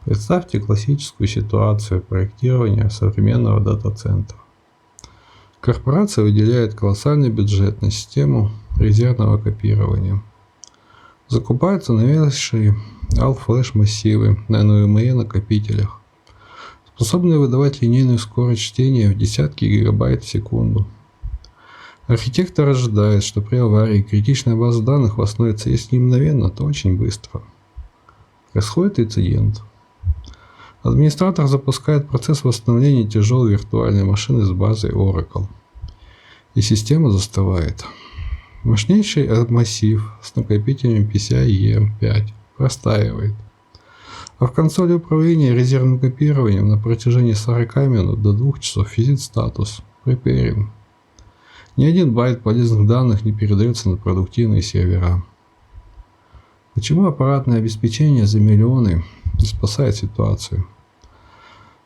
Представьте классическую ситуацию проектирования современного дата-центра. Корпорация выделяет колоссальный бюджет на систему резервного копирования. Закупаются новейшие all-flash массивы на NVMe накопителях, способные выдавать линейную скорость чтения в десятки гигабайт в секунду. Архитектор ожидает, что при аварии критичная база данных восстановится если не мгновенно, то очень быстро. Происходит инцидент. Администратор запускает процесс восстановления тяжелой виртуальной машины с базой Oracle. И система застывает. Мощнейший массив с накопителем PCIe 5 простаивает. А в консоли управления резервным копированием на протяжении 40 минут до 2 часов висит статус Preparing. Ни один байт полезных данных не передается на продуктивные сервера. Почему аппаратное обеспечение за миллионы не спасает ситуацию?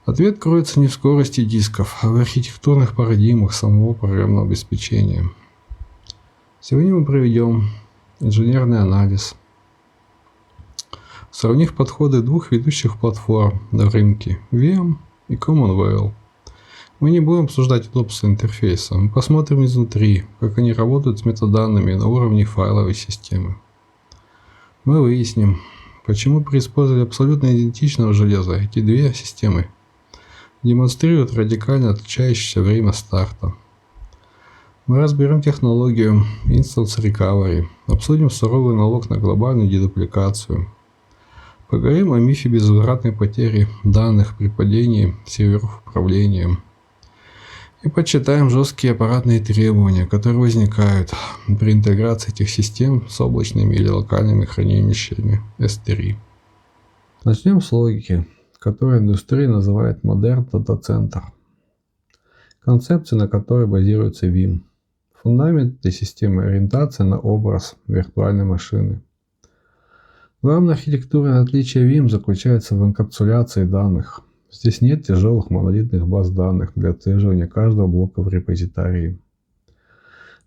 Ответ кроется не в скорости дисков, а в архитектурных парадигмах самого программного обеспечения. Сегодня мы проведем инженерный анализ, сравнив подходы двух ведущих платформ на рынке VM и Commonweal. Мы не будем обсуждать удобство интерфейса, мы посмотрим изнутри, как они работают с метаданными на уровне файловой системы. Мы выясним, почему при использовании абсолютно идентичного железа эти две системы демонстрируют радикально отличающееся время старта. Мы разберем технологию Instance Recovery, обсудим суровый налог на глобальную дедупликацию, поговорим о мифе безвозвратной потери данных при падении серверов управления и почитаем жесткие аппаратные требования, которые возникают при интеграции этих систем с облачными или локальными хранилищами S3. Начнем с логики, которую индустрия называет Modern Data Center, концепция, на которой базируется Vim, фундамент для системы ориентации на образ виртуальной машины. Главное архитектурное отличие Vim заключается в энкапсуляции данных. Здесь нет тяжелых монолитных баз данных для отслеживания каждого блока в репозитории.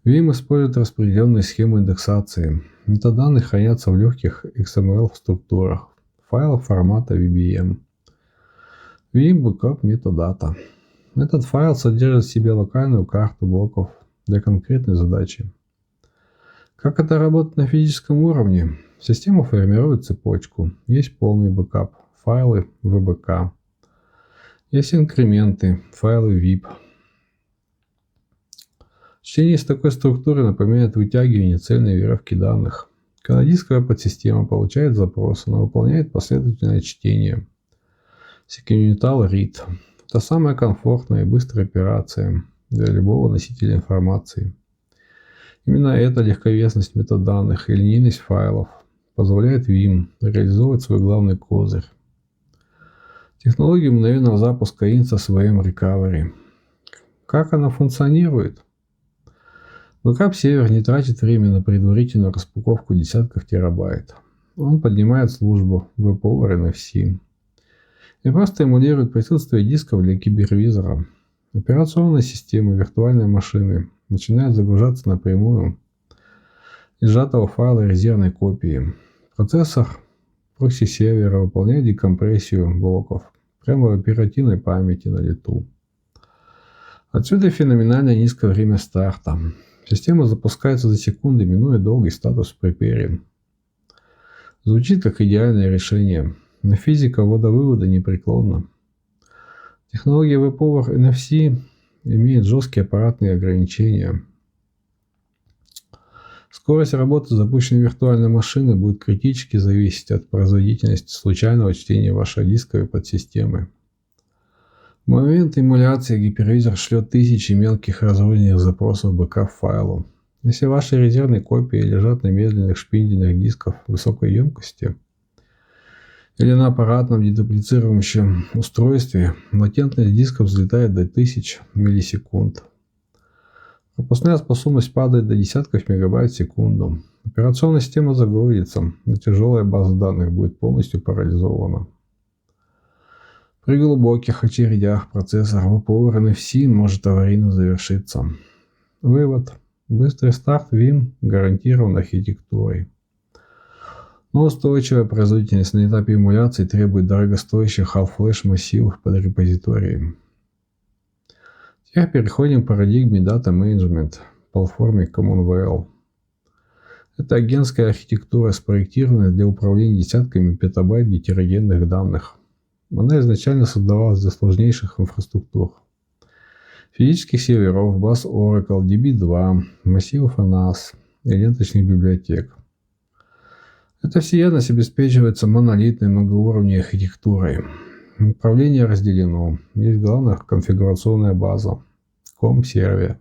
Vim использует распределенные схемы индексации. Метаданные хранятся в легких XML структурах, файлах формата VBM. Vim Backup Metadata. Этот файл содержит в себе локальную карту блоков для конкретной задачи. Как это работает на физическом уровне? Система формирует цепочку. Есть полный бэкап, файлы VBK. Есть инкременты, файлы VIP. Чтение из такой структуры напоминает вытягивание цельной веревки данных. Когда дисковая подсистема получает запрос, она выполняет последовательное чтение. Sequential Read. Это самая комфортная и быстрая операция для любого носителя информации. Именно эта легковесность метаданных и линейность файлов позволяет Vim реализовывать свой главный козырь. Технология мгновенного запуска Instance VM Recovery. Как она функционирует? Бэкап-сервер не тратит время на предварительную распаковку десятков терабайт. Он поднимает службу VPOwer NFC и просто эмулирует присутствие дисков для кибервизора. Операционная система виртуальной машины начинает загружаться напрямую из сжатого файла резервной копии. Процессор прокси-сервера выполняет декомпрессию блоков прямо в оперативной памяти на лету. Отсюда феноменально низкое время старта. Система запускается за секунды, минуя долгий статус Preparing. Звучит как идеальное решение, но физика ввода-вывода непреклонна. Технология VPOwer NFC имеет жесткие аппаратные ограничения. Скорость работы запущенной виртуальной машины будет критически зависеть от производительности случайного чтения вашей дисковой подсистемы. В момент эмуляции гипервизор шлет тысячи мелких разрозненных запросов бэкап-файлу. Если ваши резервные копии лежат на медленных шпиндельных дисках высокой емкости или на аппаратном дедуплицирующем устройстве, латентность диска взлетает до 1000 миллисекунд. Пропускная способность падает до десятков мегабайт в секунду. Операционная система загрузится, но тяжелая база данных будет полностью парализована. При глубоких очередях процессор VPOwer NFC может аварийно завершиться. Вывод. Быстрый старт Vim гарантирован архитектурой. Но устойчивая производительность на этапе эмуляции требует дорогостоящих All-Flash массивов под репозиторием. Теперь переходим к парадигме Data Management в платформе CommonVL. Это агентская архитектура, спроектированная для управления десятками петабайт гетерогенных данных. Она изначально создавалась для сложнейших инфраструктур. Физических серверов, баз Oracle, DB2, массивов ANAS и ленточных библиотек. Эта всеядность обеспечивается монолитной многоуровневой архитектурой. Управление разделено. Есть главная конфигурационная база, COM-сервер.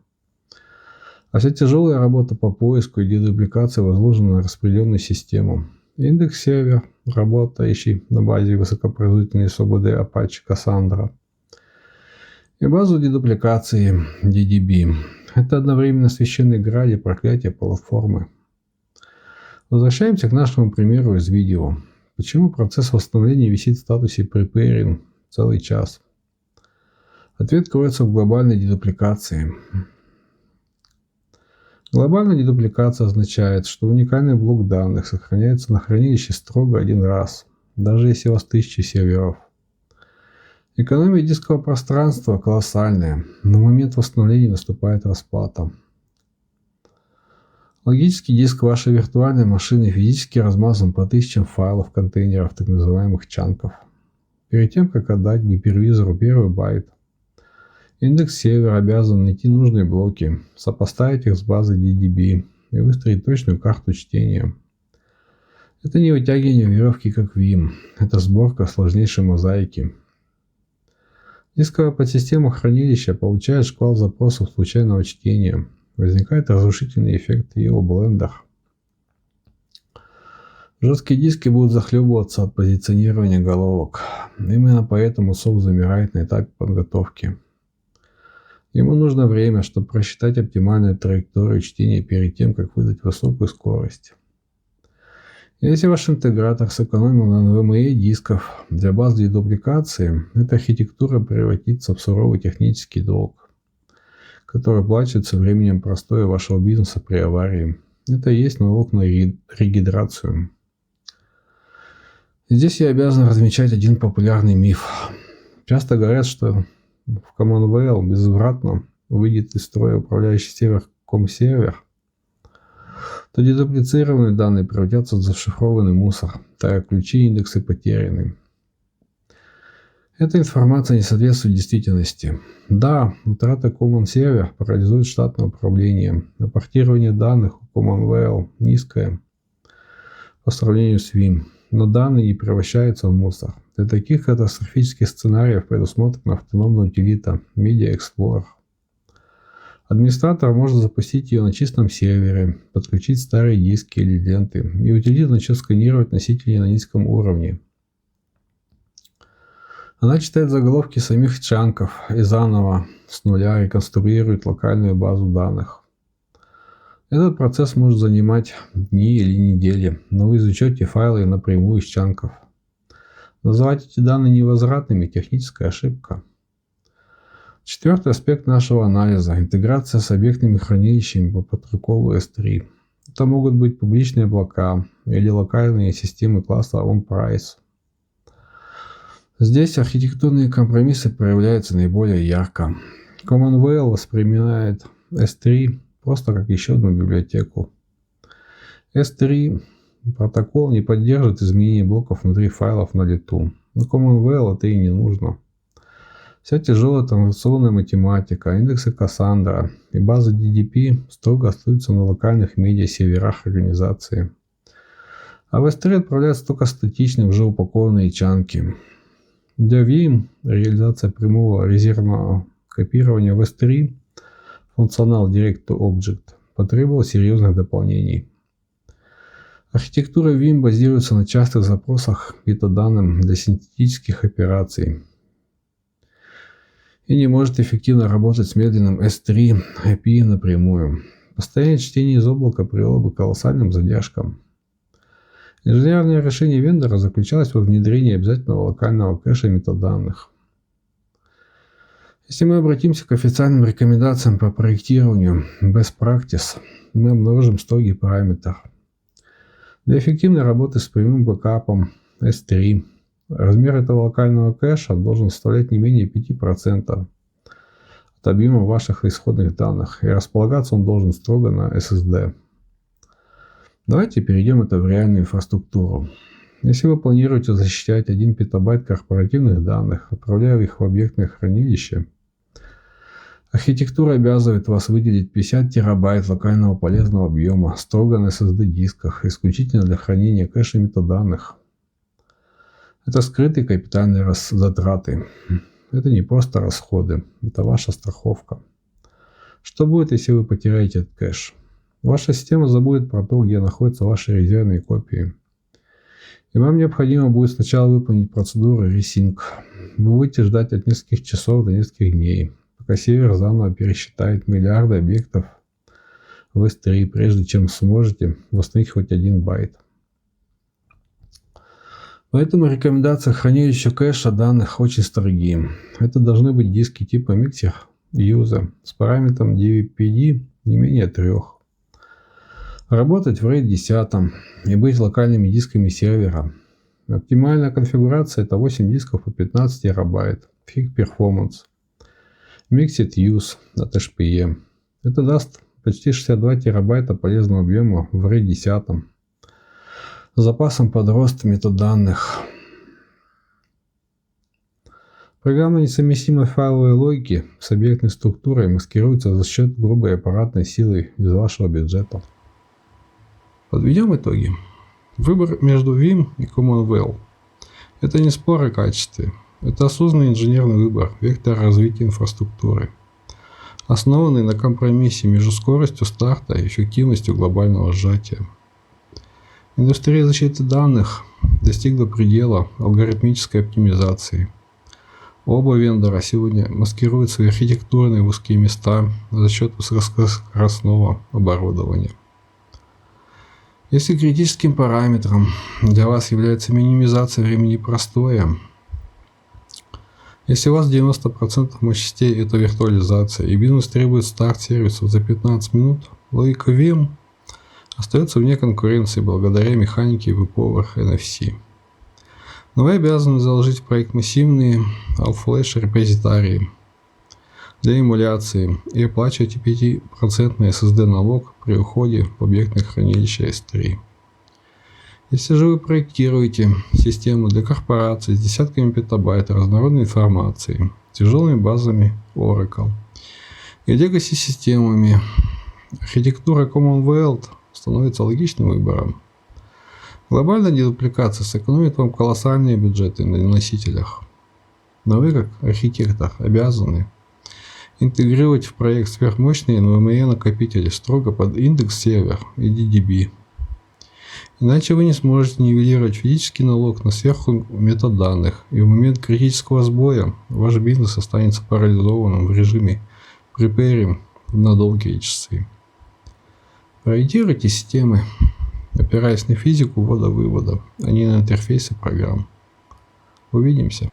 А вся тяжелая работа по поиску и дедупликации возложена на распределенную систему. Индекс-сервер, работающий на базе высокопроизводительной SOBD Apache Cassandra. И базу дедупликации DDB. Это одновременно священный грааль и проклятие платформы. Возвращаемся к нашему примеру из видео. Почему процесс восстановления висит в статусе Preparing целый час? Ответ кроется в глобальной дедупликации. Глобальная дедупликация означает, что уникальный блок данных сохраняется на хранилище строго один раз, даже если у вас 1000 серверов. Экономия дискового пространства колоссальная, но в момент восстановления наступает расплата. Логический диск вашей виртуальной машины физически размазан по тысячам файлов, контейнеров, так называемых чанков. Перед тем, как отдать гипервизору первый байт, индекс-сервер обязан найти нужные блоки, сопоставить их с базой DDB и выстроить точную карту чтения. Это не вытягивание веревки как Vim, это сборка сложнейшей мозаики. Дисковая подсистема хранилища получает шквал запросов случайного чтения. Возникает разрушительный эффект EO-блендер. Жесткие диски будут захлебываться от позиционирования головок. Именно поэтому софт замирает на этапе подготовки. Ему нужно время, чтобы просчитать оптимальную траекторию чтения перед тем, как выдать высокую скорость. Если ваш интегратор сэкономил на NVMe дисков для баз дедупликации, эта архитектура превратится в суровый технический долг, который платится временем простоя вашего бизнеса при аварии. Это и есть налог на регидрацию. Здесь я обязан размечать один популярный миф. Часто говорят, что в CommonVL безвозвратно выйдет из строя управляющий сервер COM-сервер, то дедуплицированные данные превратятся в зашифрованный мусор, так как ключи и индексы потеряны. Эта информация не соответствует действительности. Да, утрата Common Server парализует штатное управление, а портирование данных у CommonVL низкое по сравнению с Vim, но данные не превращаются в мусор. Для таких катастрофических сценариев предусмотрена автономная утилита Media Explorer. Администратор может запустить ее на чистом сервере, подключить старые диски или ленты, и утилита начнет сканировать носители на низком уровне. Она читает заголовки самих чанков и заново с нуля реконструирует локальную базу данных. Этот процесс может занимать дни или недели, но вы изучете файлы напрямую из чанков. Называть эти данные невозвратными – техническая ошибка. Четвертый аспект нашего анализа – интеграция с объектными хранилищами по протоколу S3. Это могут быть публичные облака или локальные системы класса on-premise. Здесь архитектурные компромиссы проявляются наиболее ярко. CommonVL воспринимает S3 просто как еще одну библиотеку. S3 протокол не поддерживает изменения блоков внутри файлов на лету, но CommonVL это и не нужно. Вся тяжелая транзакционная математика, индексы Cassandra и базы DDP строго остаются на локальных медиа-серверах организации. А в S3 отправляются только статичные, уже упакованные чанки. Для Vim реализация прямого резервного копирования в S3 функционал Direct to Object потребовала серьезных дополнений. Архитектура Vim базируется на частых запросах к метаданным для синтетических операций и не может эффективно работать с медленным S3 API напрямую. Постоянное чтение из облака привело бы к колоссальным задержкам. Инженерное решение вендора заключалось во внедрении обязательного локального кэша метаданных. Если мы обратимся к официальным рекомендациям по проектированию Best Practice, мы обнаружим строгий параметр. Для эффективной работы с прямым бэкапом S3 размер этого локального кэша должен составлять не менее 5% от объема ваших исходных данных, и располагаться он должен строго на SSD. Давайте перейдем это в реальную инфраструктуру. Если вы планируете защищать 1 петабайт корпоративных данных, отправляя их в объектное хранилище, архитектура обязывает вас выделить 50 терабайт локального полезного объема строго на SSD-дисках, исключительно для хранения кэша метаданных. Это скрытые капитальные затраты. Это не просто расходы, это ваша страховка. Что будет, если вы потеряете этот кэш? Ваша система забудет про то, где находятся ваши резервные копии. И вам необходимо будет сначала выполнить процедуру resync. Вы будете ждать от нескольких часов до нескольких дней, пока сервер заново пересчитает миллиарды объектов в S3, прежде чем сможете восстановить хоть 1 байт. Поэтому рекомендация хранилища кэша данных очень строги. Это должны быть диски типа Mixer User с параметром DVPD не менее 3. Работать в RAID 10 и быть локальными дисками сервера. Оптимальная конфигурация — это 8 дисков по 15 терабайт. Fig Performance. Mixed Use от HPE. Это даст почти 62 терабайта полезного объема в RAID 10. С запасом под рост метаданных. Программа несовместимой файловой логики с объектной структурой маскируется за счет грубой аппаратной силы из вашего бюджета. Подведем итоги. Выбор между Vim и Commonweal – это не спор о качестве, это осознанный инженерный выбор, вектор развития инфраструктуры, основанный на компромиссе между скоростью старта и эффективностью глобального сжатия. Индустрия защиты данных достигла предела алгоритмической оптимизации. Оба вендора сегодня маскируют свои архитектурные узкие места за счет высокоскоростного оборудования. Если критическим параметром для вас является минимизация времени простоя, если у вас 90% мощностей это виртуализация и бизнес требует старт сервисов за 15 минут, логика Vim остается вне конкуренции благодаря механике VPOWER NFC. Но вы обязаны заложить в проект массивные all-flash репозитории для эмуляции и оплачивать 5% SSD налог при уходе в объектное хранилище S3. Если же вы проектируете систему для корпораций с десятками петабайт разнородной информации, тяжелыми базами Oracle и legacy системами, архитектура Commonwealth становится логичным выбором. Глобальная дедупликация сэкономит вам колоссальные бюджеты на носителях. Но вы, как архитектор, обязаны интегрировать в проект сверхмощные NVMe накопители строго под индекс сервер и DDB. Иначе вы не сможете нивелировать физический налог на сверху метаданных, и в момент критического сбоя ваш бизнес останется парализованным в режиме preparing на долгие часы. Проектируйте системы, опираясь на физику ввода-вывода, а не на интерфейсы программ. Увидимся.